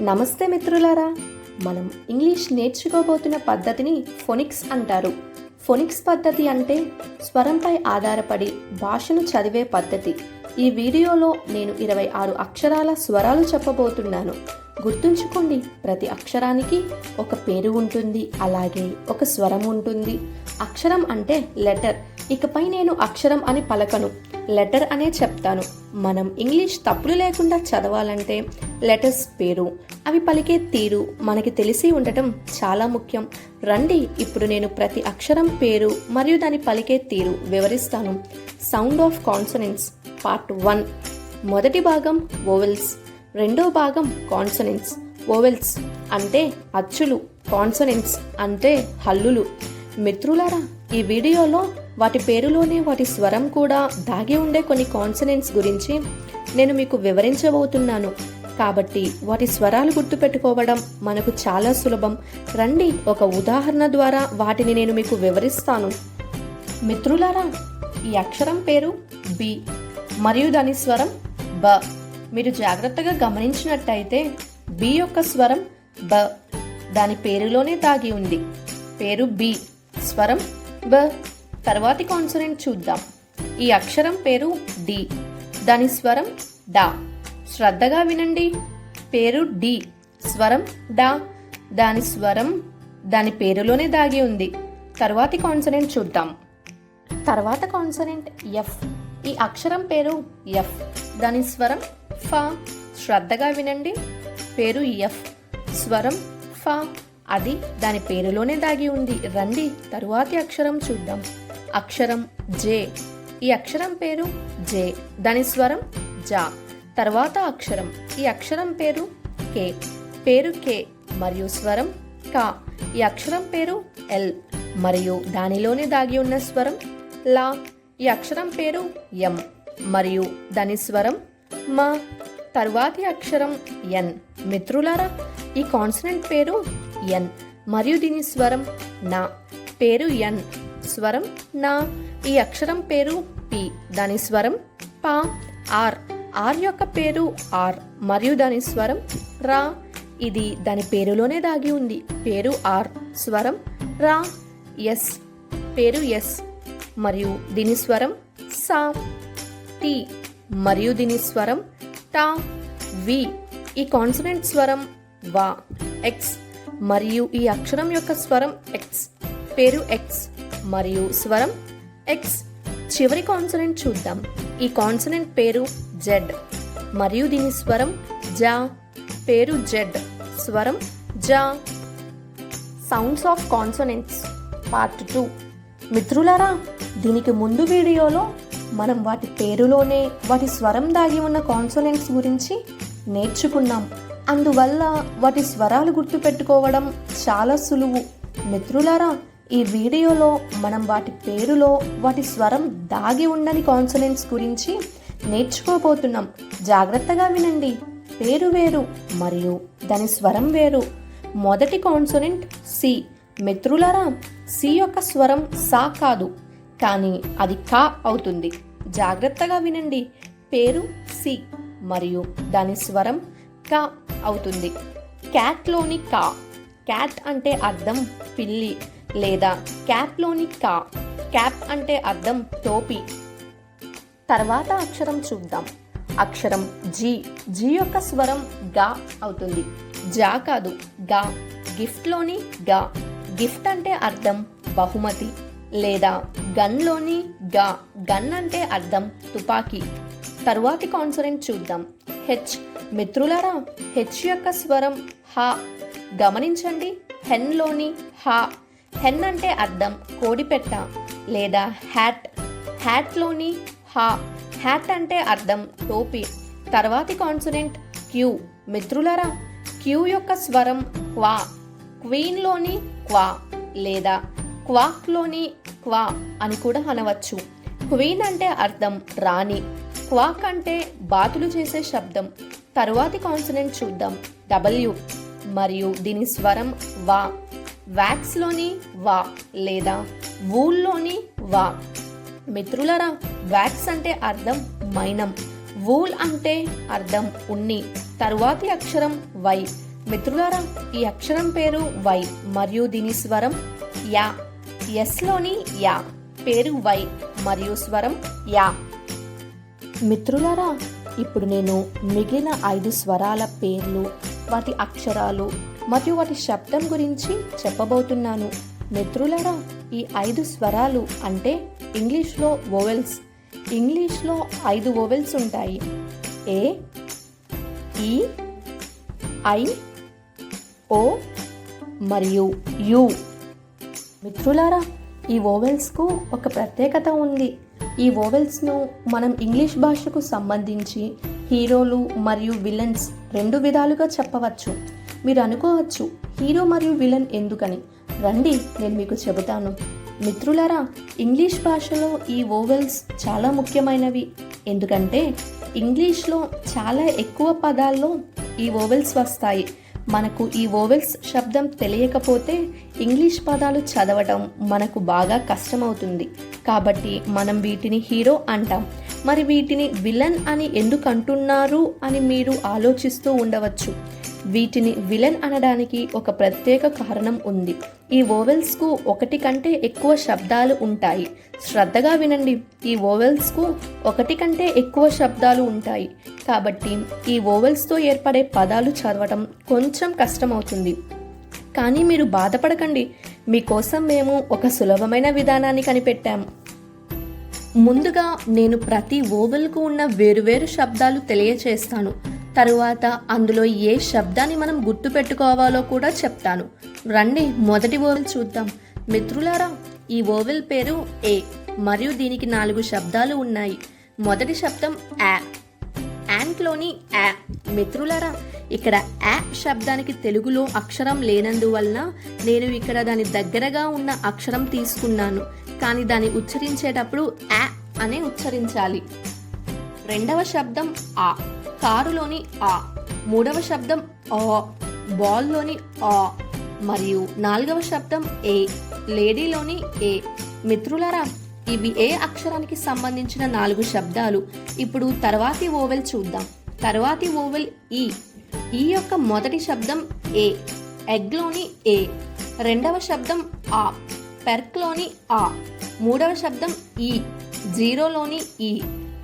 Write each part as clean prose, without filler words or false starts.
నమస్తే మిత్రులారా, మనం ఇంగ్లీష్ నేర్చుకోబోతున్న పద్ధతిని ఫోనిక్స్ అంటారు. ఫోనిక్స్ పద్ధతి అంటే స్వరంపై ఆధారపడి భాషను చదివే పద్ధతి. ఈ వీడియోలో నేను 26 అక్షరాల స్వరాలు చెప్పబోతున్నాను. గుర్తుంచుకోండి, ప్రతి అక్షరానికి ఒక పేరు ఉంటుంది, అలాగే ఒక స్వరం ఉంటుంది. అక్షరం అంటే లెటర్. ఇకపై నేను అక్షరం అని పలకను, లెటర్ అనే చెప్తాను. మనం ఇంగ్లీష్ తప్పులు లేకుండా చదవాలంటే లెటర్స్ పేరు, అవి పలికే తీరు మనకి తెలిసి ఉండటం చాలా ముఖ్యం. రండి, ఇప్పుడు నేను ప్రతి అక్షరం పేరు మరియు దాని పలికే తీరు వివరిస్తాను. Sound of consonants part 1. మొదటి భాగం వోవెల్స్, రెండో భాగం కాన్సనెంట్స్. వోవెల్స్ అంటే అచ్చులు, కాన్సనెంట్స్ అంటే హల్లులు. మిత్రులారా, ఈ వీడియోలో వాటి పేరులోనే వాటి స్వరం కూడా దాగి ఉండే కొన్ని కాన్సనెంట్స్ గురించి నేను మీకు వివరించబోతున్నాను. కాబట్టి వాటి స్వరాలు గుర్తుపెట్టుకోవడం మనకు చాలా సులభం. రండి, ఒక ఉదాహరణ ద్వారా వాటిని నేను మీకు వివరిస్తాను. మిత్రులారా, ఈ అక్షరం పేరు బి మరియు దాని స్వరం బ. మీరు జాగ్రత్తగా గమనించినట్టయితే బి యొక్క స్వరం బ, దాని పేరులోనే దాగి ఉంది. పేరు బి, స్వరం బ. తర్వాతి కాన్సనెంట్ చూద్దాం. ఈ అక్షరం పేరు డి, దాని స్వరం డా. శ్రద్ధగా వినండి, పేరు డి, స్వరం డా, దాని స్వరం దాని పేరులోనే దాగి ఉంది. తర్వాతి కాన్సనెంట్ చూద్దాం. తర్వాత కాన్సనెంట్ ఎఫ్. ఈ అక్షరం పేరు ఎఫ్, దాని స్వరం ఫా. శ్రద్ధగా వినండి, పేరు ఎఫ్, స్వరం ఫా, అది దాని పేరులోనే దాగి ఉంది. రండి, తరువాతి అక్షరం చూద్దాం. అక్షరం జే. ఈ అక్షరం పేరు జే, దాని స్వరం జా. తర్వాత అక్షరం, ఈ అక్షరం పేరు కే. పేరు కే మరియు స్వరం కా. ఈ అక్షరం పేరు ఎల్ మరియు దానిలోనే దాగి ఉన్న స్వరం లా. ఈ అక్షరం పేరు ఎం మరియు దాని స్వరం మా. తరువాతి అక్షరం ఎన్. మిత్రులారా, ఈ కాన్సనెంట్ పేరు ఎన్ మరియు దీని స్వరం నా. పేరు ఎన్, స్వరం నా. ఈ అక్షరం పేరు పి, దాని స్వరం పా. ఆర్. ఆర్ యొక్క పేరు ఆర్ మరియు దాని స్వరం రా. ఇది దాని పేరులోనే దాగి ఉంది. పేరు ఆర్, స్వరం రా. ఎస్. పేరు ఎస్ మరియు దీని స్వరం సా. టి మరియు దీని స్వరం టా. వి. ఈ కాన్సనెంట్ స్వరం వా. ఎక్స్ మరియు ఈ అక్షరం యొక్క స్వరం ఎక్స్. పేరు ఎక్స్ మరియు స్వరం ఎక్స్. చివరి కాన్సనెంట్ చూద్దాం. ఈ కాన్సనెంట్ పేరు జెడ్ మరియు దీని స్వరం జా. పేరు జెడ్, స్వరం జా. Sounds of consonants part 2. మిత్రులారా, దీనికి ముందు వీడియోలో మనం వాటి పేరులోనే వాటి స్వరం దాగి ఉన్న కాన్సనెంట్స్ గురించి నేర్చుకున్నాం. అందువల్ల వాటి స్వరాలు గుర్తుపెట్టుకోవడం చాలా సులువు. మిత్రులారా, ఈ వీడియోలో మనం వాటి పేరులో వాటి స్వరం దాగి ఉండని కాన్సనెంట్స్ గురించి నేర్చుకోబోతున్నాం. జాగ్రత్తగా వినండి, పేరు వేరు మరియు దాని స్వరం వేరు. మొదటి కాన్సనెంట్ సి. మిత్రులారా, సి యొక్క స్వరం సా కాదు, కానీ అది కా అవుతుంది. జాగ్రత్తగా వినండి, పేరు సి మరియు దాని స్వరం కా అవుతుంది. క్యాట్లోని కా. క్యాట్ అంటే అర్థం పిల్లి లేదా క్యాప్లోని కా. క్యాప్ అంటే అర్థం టోపీ. తర్వాత అక్షరం చూద్దాం. అక్షరం జీ. జీ యొక్క స్వరం గా అవుతుంది, జా కాదు, గా. గిఫ్ట్లోని గా. గిఫ్ట్ అంటే అర్థం బహుమతి లేదా గన్లోని గా. గన్ అంటే అర్థం తుపాకీ. తరువాతి కాన్సనెంట్ చూద్దాం. హెచ్. మిత్రులారా, హెచ్ యొక్క స్వరం హా. గమనించండి, హెన్లోని హా. హెన్ అంటే అర్థం కోడిపెట్ట లేదా హ్యాట్. హ్యాట్లోని హా. హ్యాట్ అంటే అర్థం టోపీ. తర్వాతి కాన్సనెంట్ క్యూ. మిత్రులారా, క్యూ యొక్క స్వరం క్వా. క్వీన్లోని క్వా లేదా క్వాక్లోని క్వా అని కూడా అనవచ్చు. క్వీన్ అంటే అర్థం రాణి. క్వాక్ అంటే బాతులు చేసే శబ్దం. తరువాతి కాన్సనెంట్ చూద్దాం. డబ్ల్యూ మరియు దీని స్వరం వా. వ్యాక్స్లోని వా లేదా వూల్లోని వా. మిత్రులరా, వ్యాక్స్ అంటే అర్థం మైనం. వూల్ అంటే అర్థం ఉన్ని. తరువాతి అక్షరం వై. మిత్రులారా, ఈ అక్షరం పేరు వై మరియు దీని స్వరం యా. ఎస్లోని యా పేరు వై మరియు స్వరం యా. మిత్రులారా, ఇప్పుడు నేను మిగిలిన 5 స్వరాల పేర్లు, వాటి అక్షరాలు మరియు వాటి శబ్దం గురించి చెప్పబోతున్నాను. మిత్రులారా, ఈ 5 స్వరాలు అంటే ఇంగ్లీష్లో వోవెల్స్. ఇంగ్లీష్లో 5 వోవెల్స్ ఉంటాయి. ఏ, ఈ, ఐ, ఓ మరియు యు. మిత్రులారా, ఈ వోవెల్స్కు ఒక ప్రత్యేకత ఉంది. ఈ వోవెల్స్ను మనం ఇంగ్లీష్ భాషకు సంబంధించి హీరోలు మరియు విలన్స్ 2 విధాలుగా చెప్పవచ్చు. మీరు అనుకోవచ్చు, హీరో మరియు విలన్ ఎందుకని. రండి, నేను మీకు చెబుతాను. మిత్రులారా, ఇంగ్లీష్ భాషలో ఈ వోవెల్స్ చాలా ముఖ్యమైనవి. ఎందుకంటే ఇంగ్లీష్లో చాలా ఎక్కువ పదాల్లో ఈ వోవెల్స్ వస్తాయి. మనకు ఈ వోవెల్స్ శబ్దం తెలియకపోతే ఇంగ్లీష్ పదాలు చదవటం మనకు బాగా కష్టమవుతుంది. కాబట్టి మనం వీటిని హీరో అంటాం. మరి వీటిని విలన్ అని ఎందుకు అంటున్నారు అని మీరు ఆలోచిస్తూ ఉండవచ్చు. వీటిని విలన్ అనడానికి ఒక ప్రత్యేక కారణం ఉంది. ఈ వోవెల్స్కు 1 కంటే ఎక్కువ శబ్దాలు ఉంటాయి. శ్రద్ధగా వినండి, ఈ వోవెల్స్కు 1 కంటే ఎక్కువ శబ్దాలు ఉంటాయి. కాబట్టి ఈ వోవెల్స్తో ఏర్పడే పదాలు చదవటం కొంచెం కష్టమవుతుంది. కానీ మీరు బాధపడకండి, మీకోసం మేము ఒక సులభమైన విధానాన్ని కనిపెట్టాము. ముందుగా నేను ప్రతి వోవెల్కు ఉన్న వేరువేరు శబ్దాలు తెలియచేస్తాను. తరువాత అందులో ఏ శబ్దాన్ని మనం గుర్తుపెట్టుకోవాలో కూడా చెప్తాను. రండి, మొదటి వోవెల్ చూద్దాం. మిత్రులారా, ఈ వోవెల్ పేరు ఏ మరియు దీనికి 4 శబ్దాలు ఉన్నాయి. మొదటి శబ్దం ఆ. యాంట్లోని ఆ. మిత్రులారా, ఇక్కడ ఆ శబ్దానికి తెలుగులో అక్షరం లేనందువలన నేను ఇక్కడ దాని దగ్గరగా ఉన్న అక్షరం తీసుకున్నాను. కానీ దాన్ని ఉచ్చరించేటప్పుడు ఆ అనే ఉచ్చరించాలి. రెండవ శబ్దం ఆ. కారులోని ఆ. మూడవ శబ్దం ఆ. బాల్లోని ఆ. మరియు 4వ శబ్దం ఏ. లేడీలోని ఏ. మిత్రులారా, ఇవి ఏ అక్షరానికి సంబంధించిన 4 శబ్దాలు. ఇప్పుడు తర్వాతి వోవెల్ చూద్దాం. తర్వాతి వోవెల్ ఈ. ఈ యొక్క మొదటి శబ్దం ఏ. ఎగ్లోని ఏ. రెండవ శబ్దం ఆ. పెర్క్లోని ఆ. మూడవ శబ్దం ఈ. జీరోలోని ఈ.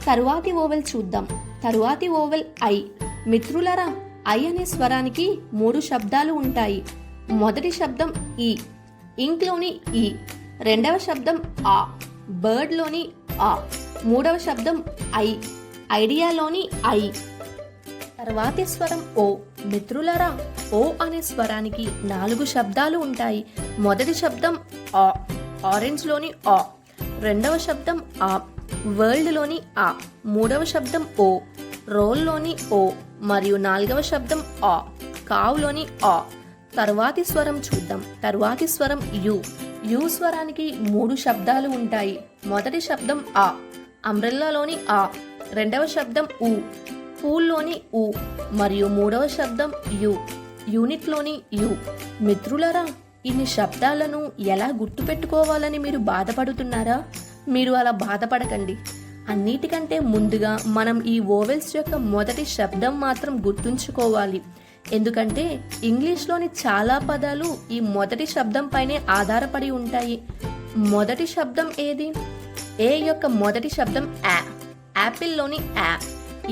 తరువాతి వోవెల్ చూద్దాం. తరువాతి వోవెల్ ఐ. మిత్రులారా, ఐ అనే స్వరానికి 3 శబ్దాలు ఉంటాయి. మొదటి శబ్దం ఈ. ఇంక్లోని ఈ. రెండవ శబ్దం ఆ. బర్డ్లోని ఆ. మూడవ శబ్దం ఐ. ఐడియాలోని ఐ. తర్వాతి స్వరం ఓ. మిత్రులారా, ఓ అనే స్వరానికి 4 శబ్దాలు ఉంటాయి. మొదటి శబ్దం ఆ. ఆరెంజ్లోని ఆ. రెండవ శబ్దం ఆ. వరల్డ్లోని ఆ. మూడవ శబ్దం ఓ. రోల్లోని ఓ. మరియు 4వ శబ్దం ఆ. కావులోని ఆ. తర్వాతి స్వరం చూద్దాం. తర్వాతి స్వరం యు. యు స్వరానికి 3 శబ్దాలు ఉంటాయి. మొదటి శబ్దం ఆ. అంబ్రెల్లాలోని ఆ. రెండవ శబ్దం ఉ. పూల్లోని ఉ. మరియు 3వ శబ్దం యు. యూనిట్లోని యు. మిత్రులారా, ఇన్ని శబ్దాలను ఎలా గుర్తుపెట్టుకోవాలని మీరు బాధపడుతున్నారా? మీరు అలా బాధపడకండి. అన్నిటికంటే ముందుగా మనం ఈ వోవెల్స్ యొక్క మొదటి శబ్దం మాత్రం గుర్తుంచుకోవాలి. ఎందుకంటే ఇంగ్లీష్లోని చాలా పదాలు ఈ మొదటి శబ్దం పైనే ఆధారపడి ఉంటాయి. మొదటి శబ్దం ఏది? ఏ యొక్క మొదటి శబ్దం ఆ. యాపిల్లోని ఆ.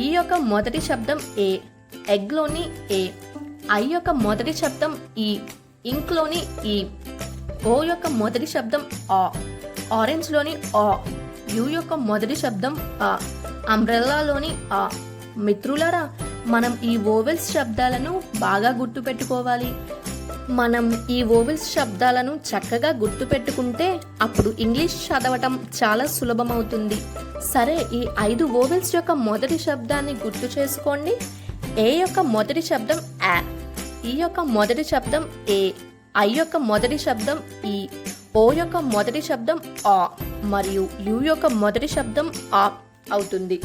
ఈ యొక్క మొదటి శబ్దం ఏ. ఎగ్లోని ఏ. ఐ యొక్క మొదటి శబ్దం ఈ. ఇంక్లోని ఈ. ఓ యొక్క మొదటి శబ్దం ఆ. ఆరెంజ్లోని ఆ. యు యొక్క మొదటి శబ్దం ఆ. అంబ్రెల్లాలోని ఆ. మిత్రులారా, మనం ఈ వోవెల్స్ శబ్దాలను బాగా గుర్తుపెట్టుకోవాలి. మనం ఈ వోవెల్స్ శబ్దాలను చక్కగా గుర్తుపెట్టుకుంటే అప్పుడు ఇంగ్లీష్ చదవటం చాలా సులభమవుతుంది. సరే, ఈ 5 వోవెల్స్ యొక్క మొదటి శబ్దాన్ని గుర్తు చేసుకోండి. ఏ యొక్క మొదటి శబ్దం ఆ. ఈ యొక్క మొదటి శబ్దం ఏ. ఐ యొక్క మొదటి శబ్దం ఈ. ఓ యొక్క మొదటి శబ్దం ఆ. మరియు యు యొక్క మొదటి శబ్దం ఆ అవుతుంది.